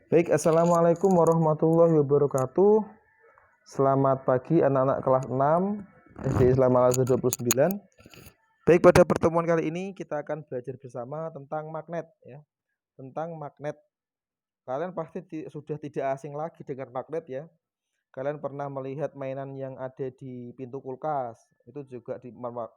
Baik, Assalamualaikum warahmatullahi wabarakatuh. Selamat pagi anak-anak kelas 6 SD Islam Al Azhar 29. Baik, pada pertemuan kali ini kita akan belajar bersama tentang magnet ya. Tentang magnet. Kalian pasti sudah tidak asing lagi dengan magnet ya. Kalian pernah melihat mainan yang ada di pintu kulkas, itu juga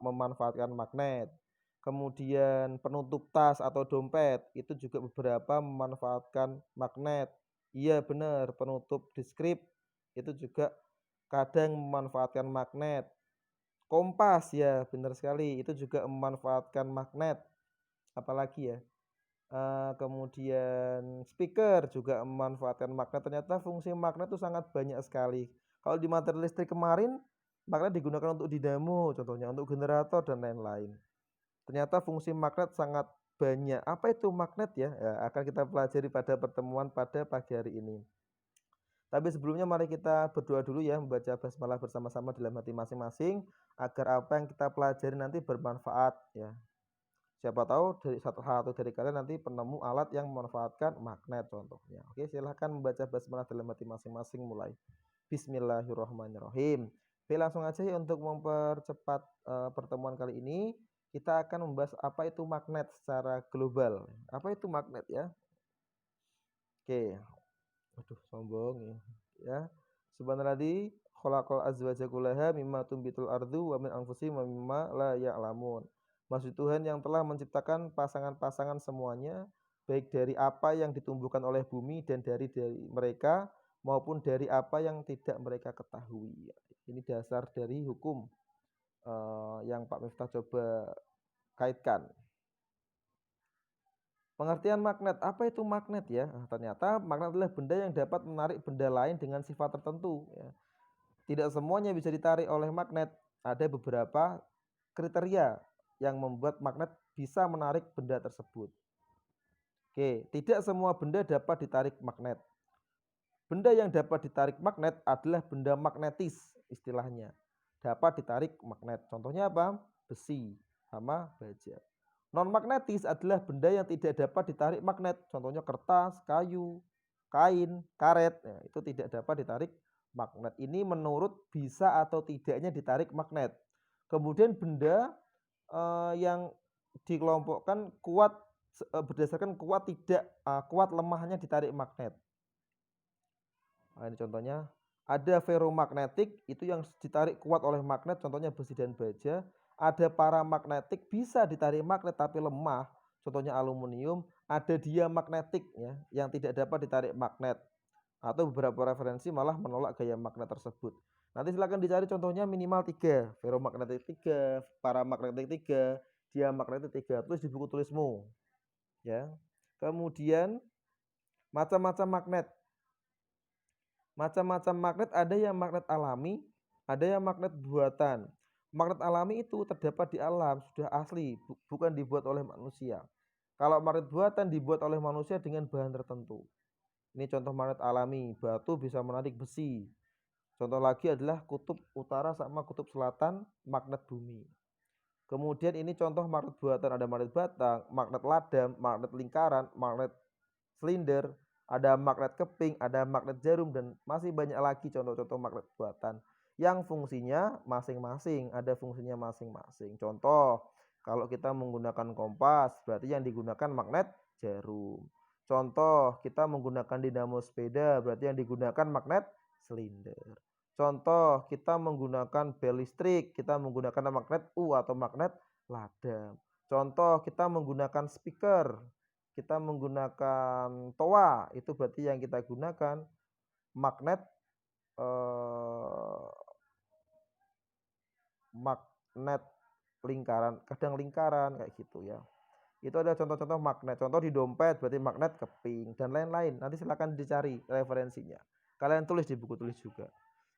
memanfaatkan magnet. Kemudian penutup tas atau dompet, itu juga beberapa memanfaatkan magnet. Iya benar, penutup deskrip itu juga kadang memanfaatkan magnet. Kompas ya benar sekali, itu juga memanfaatkan magnet. Apalagi ya? Kemudian speaker juga memanfaatkan magnet. Ternyata fungsi magnet itu sangat banyak sekali. Kalau di materi listrik kemarin, magnet digunakan untuk dinamo, contohnya untuk generator dan lain-lain. Ternyata fungsi magnet sangat banyak. Apa itu magnet ya? Ya, akan kita pelajari pada pertemuan pada pagi hari ini. Tapi sebelumnya mari kita berdoa dulu ya, membaca basmalah bersama-sama dalam hati masing-masing agar apa yang kita pelajari nanti bermanfaat ya. Siapa tahu dari satu dari kalian nanti penemu alat yang memanfaatkan magnet contohnya. Oke, silahkan membaca basmalah dalam hati masing-masing mulai. Bismillahirrahmanirrahim. Oke, langsung aja ya untuk mempercepat pertemuan kali ini kita akan membahas apa itu magnet secara global. Apa itu magnet ya? Oke. Aduh, sombong ya. Ya. Subhanalladzi khalaqal azwaja kullaha mimma tumbitul ardu wa min anfusihim wa mimma la ya'lamun. Maksud Tuhan yang telah menciptakan pasangan-pasangan semuanya baik dari apa yang ditumbuhkan oleh bumi dan dari mereka maupun dari apa yang tidak mereka ketahui. Ini dasar dari hukum yang Pak Miftah coba kaitkan. Pengertian magnet, apa itu magnet ya? Nah, ternyata magnet adalah benda yang dapat menarik benda lain dengan sifat tertentu. Ya. Tidak semuanya bisa ditarik oleh magnet. Ada beberapa kriteria yang membuat magnet bisa menarik benda tersebut. Oke, tidak semua benda dapat ditarik magnet. Benda yang dapat ditarik magnet adalah benda magnetis istilahnya. Dapat ditarik magnet. Contohnya apa? Besi sama baja. Non-magnetis adalah benda yang tidak dapat ditarik magnet. Contohnya kertas, kayu, kain, karet. Nah, itu tidak dapat ditarik magnet. Ini menurut bisa atau tidaknya ditarik magnet. Kemudian benda yang dikelompokkan kuat berdasarkan kuat tidak kuat lemahnya ditarik magnet. Nah, ini contohnya ada ferromagnetik itu yang ditarik kuat oleh magnet, contohnya besi dan baja. Ada paramagnetik bisa ditarik magnet tapi lemah, contohnya aluminium. Ada diamagnetik ya yang tidak dapat ditarik magnet. Atau beberapa referensi malah menolak gaya magnet tersebut. Nanti silakan dicari contohnya minimal 3, ferromagnetik 3, paramagnetik 3, diamagnetik 3, tulis di buku tulismu. Ya. Kemudian macam-macam magnet. Macam-macam magnet ada yang magnet alami, ada yang magnet buatan. Magnet alami itu terdapat di alam, sudah asli, bukan dibuat oleh manusia. Kalau magnet buatan dibuat oleh manusia dengan bahan tertentu. Ini contoh magnet alami, batu bisa menarik besi. Contoh lagi adalah kutub utara sama kutub selatan magnet bumi. Kemudian ini contoh magnet buatan, ada magnet batang, magnet ladam, magnet lingkaran, magnet silinder, ada magnet keping, ada magnet jarum, dan masih banyak lagi contoh-contoh magnet buatan yang fungsinya masing-masing, ada fungsinya masing-masing. Contoh, kalau kita menggunakan kompas, berarti yang digunakan magnet jarum. Contoh, kita menggunakan dinamo sepeda, berarti yang digunakan magnet silinder. Contoh, kita menggunakan bel listrik, kita menggunakan magnet U atau magnet ladam. Contoh, kita menggunakan speaker, kita menggunakan toa, itu berarti yang kita gunakan magnet magnet lingkaran, kadang lingkaran kayak gitu ya. Itu ada contoh-contoh magnet. Contoh di dompet berarti magnet keping dan lain-lain. Nanti silakan dicari referensinya. Kalian tulis di buku tulis juga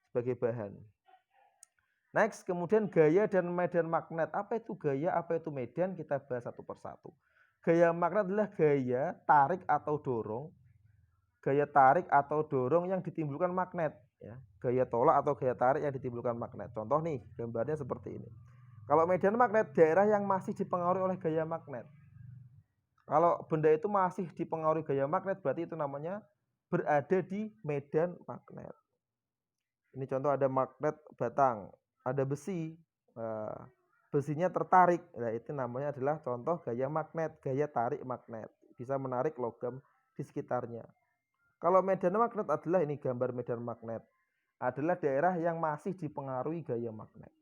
sebagai bahan. Next, kemudian gaya dan medan magnet. Apa itu gaya, apa itu medan? Kita bahas satu persatu. Gaya magnet adalah gaya tarik atau dorong. Gaya tarik atau dorong yang ditimbulkan magnet. Ya. Gaya tolak atau gaya tarik yang ditimbulkan magnet. Contoh nih, gambarnya seperti ini. Kalau medan magnet, daerah yang masih dipengaruhi oleh gaya magnet. Kalau benda itu masih dipengaruhi gaya magnet, berarti itu namanya berada di medan magnet. Ini contoh ada magnet batang, ada besi, besinya tertarik. Nah, itu namanya adalah contoh gaya magnet, gaya tarik magnet. Bisa menarik logam di sekitarnya. Kalau medan magnet adalah ini gambar medan magnet. Adalah daerah yang masih dipengaruhi gaya magnet.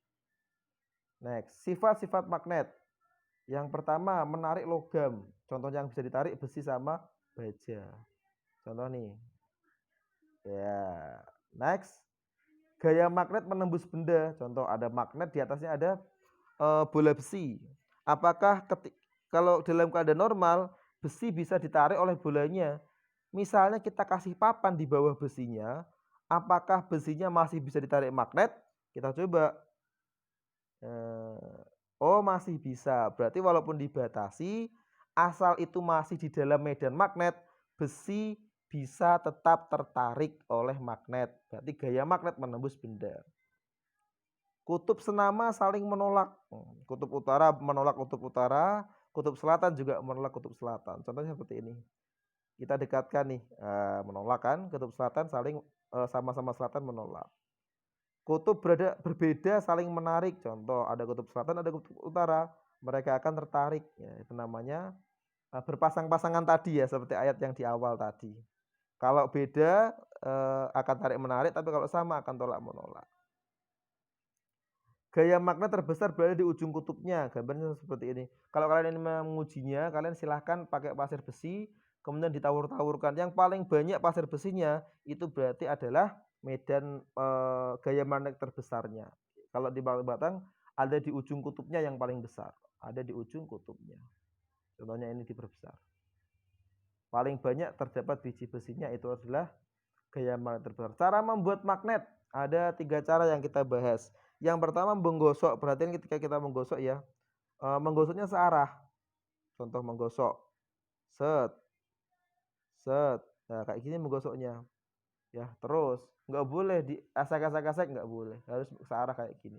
Next, sifat-sifat magnet. Yang pertama, menarik logam. Contoh yang bisa ditarik besi sama baja. Contoh nih. Ya, next. Gaya magnet menembus benda. Contoh ada magnet di atasnya ada bola besi. Apakah kalau dalam keadaan normal besi bisa ditarik oleh bolanya? Misalnya kita kasih papan di bawah besinya, apakah besinya masih bisa ditarik magnet? Kita coba. Oh, masih bisa. Berarti walaupun dibatasi, asal itu masih di dalam medan magnet, besi bisa tetap tertarik oleh magnet. Berarti gaya magnet menembus benda. Kutub senama saling menolak. Kutub utara menolak kutub utara, kutub selatan juga menolak kutub selatan. Contohnya seperti ini. Kita dekatkan nih, menolak kan, kutub selatan saling sama-sama selatan menolak. Kutub berbeda saling menarik. Contoh ada kutub selatan, ada kutub utara, mereka akan tertarik. Ya, itu namanya berpasang-pasangan tadi ya, seperti ayat yang di awal tadi. Kalau beda akan tarik menarik, tapi kalau sama akan tolak menolak. Gaya magnet terbesar berada di ujung kutubnya. Gambarnya seperti ini. Kalau kalian ingin mengujinya, kalian silahkan pakai pasir besi, kemudian ditawur-tawurkan. Yang paling banyak pasir besinya itu berarti adalah medan gaya magnet terbesarnya. Kalau di batang ada di ujung kutubnya yang paling besar. Ada di ujung kutubnya. Contohnya ini diperbesar. Paling banyak terdapat biji besinya itu adalah gaya magnet terbesar. Cara membuat magnet ada 3 cara yang kita bahas. Yang pertama menggosok. Perhatian ketika kita menggosok ya, menggosoknya searah. Contoh menggosok, set, set. Nah, kayak gini menggosoknya. Ya, terus nggak boleh di asak-asak nggak boleh, harus searah kayak gini.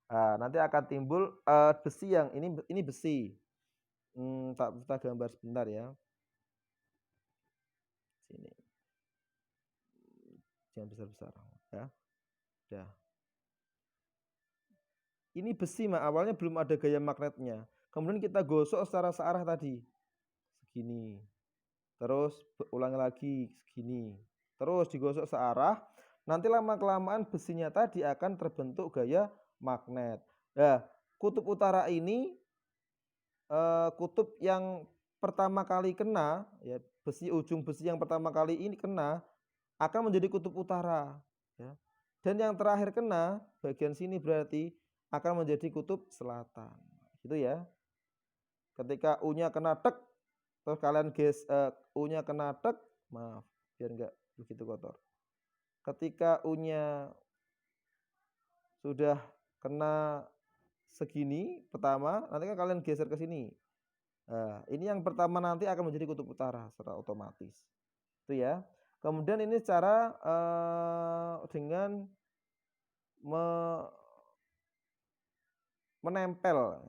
Nah, nanti akan timbul besi yang ini besi. Tak gambar sebentar ya. Sini. Jangan besar-besar ya. Udah. Ini besi awalnya belum ada gaya magnetnya. Kemudian kita gosok secara searah tadi. Segini. Terus ulangi lagi segini. Terus digosok searah. Nanti lama-kelamaan besinya tadi akan terbentuk gaya magnet. Nah, kutub utara ini kutub yang pertama kali kena, ya, ujung besi yang pertama kali ini kena akan menjadi kutub utara. Ya. Dan yang terakhir kena, bagian sini berarti akan menjadi kutub selatan. Gitu ya. Ketika U-nya kena tek, terus kalian U-nya kena tek, maaf, biar enggak begitu kotor. Ketika U-nya sudah kena segini pertama, nanti kan kalian geser ke sini. Nah, ini yang pertama nanti akan menjadi kutub utara secara otomatis. Itu ya. Kemudian ini cara dengan menempel.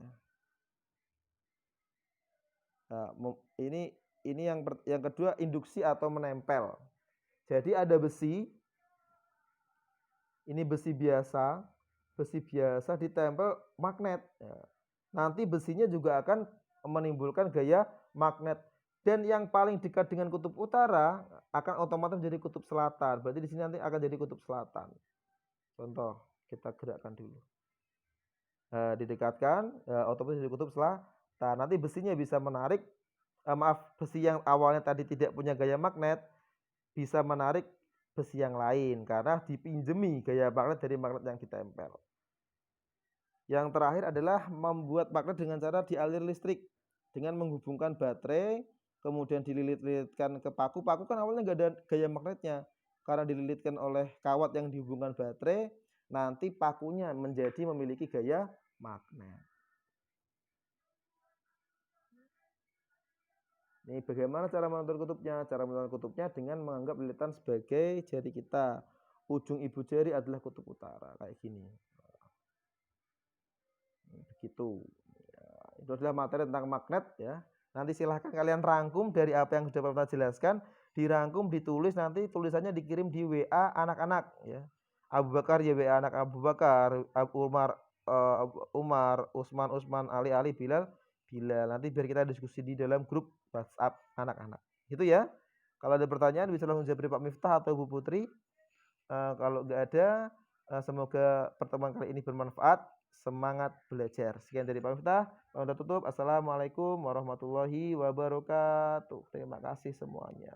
Nah, ini yang kedua induksi atau menempel. Jadi ada besi, ini besi biasa ditempel magnet. Ya. Nanti besinya juga akan menimbulkan gaya magnet. Dan yang paling dekat dengan kutub utara akan otomatis menjadi kutub selatan. Berarti di sini nanti akan jadi kutub selatan. Contoh, kita gerakkan dulu. Didekatkan, otomatis jadi kutub selatan. Nanti besinya bisa menarik, besi yang awalnya tadi tidak punya gaya magnet, bisa menarik besi yang lain karena dipinjemi gaya magnet dari magnet yang ditempel. Yang terakhir adalah membuat magnet dengan cara dialir listrik dengan menghubungkan baterai, kemudian dililit-lilitkan ke paku. Paku kan awalnya nggak ada gaya magnetnya, karena dililitkan oleh kawat yang dihubungkan baterai, nanti pakunya memiliki gaya magnet. Ini bagaimana cara menentukan kutubnya? Cara menentukan kutubnya dengan menganggap lilitan sebagai jari kita. Ujung ibu jari adalah kutub utara, kayak gini. Begitu. Ya, itu adalah materi tentang magnet ya. Nanti silahkan kalian rangkum dari apa yang sudah Bapak jelaskan dirangkum, ditulis, nanti tulisannya dikirim di WA anak-anak ya. Abu Bakar ya WA anak Abu Bakar, Umar, Usman, Ali, Bilal. Nanti biar kita diskusi di dalam grup WhatsApp anak-anak. Gitu ya. Kalau ada pertanyaan bisa langsung jawab Pak Miftah atau Bu Putri. Kalau nggak ada, semoga pertemuan kali ini bermanfaat. Semangat belajar. Sekian dari Pak Miftah. Untuk tutup, assalamualaikum warahmatullahi wabarakatuh. Terima kasih semuanya.